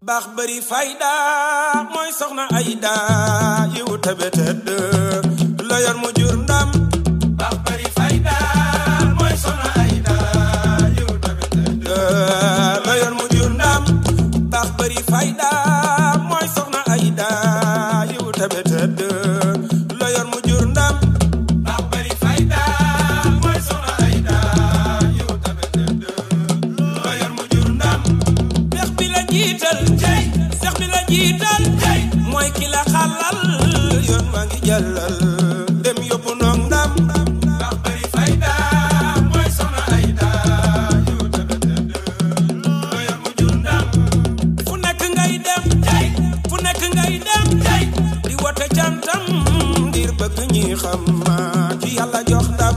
baax bari fayda mooy soxna Ayda yiw tabe tedd la yor mu jur ndam. baax bari fayda mooy soxna Ayda yiw tabe tedd la yor mu jur ndam. baax bari fayda mooy soxna Ayda yiw tabe tedd la yor mu jur ndam. baax bari fayda mooy soxna Ayda yiw tabe tedd la yor mu jur ndam. seex bi la jiital seex bi la jiital mooy ki la xalal yoon maa ngi jàllal dem yóbbu noog ndam. baax bari fayda mooy soxna Ayda yiw tabe tedd la yor mu jur ndam. fu nekk ngay dem fu nekk ngay dem di wote cantam ngir bëgg ñi xam ci yàlla jox ndam.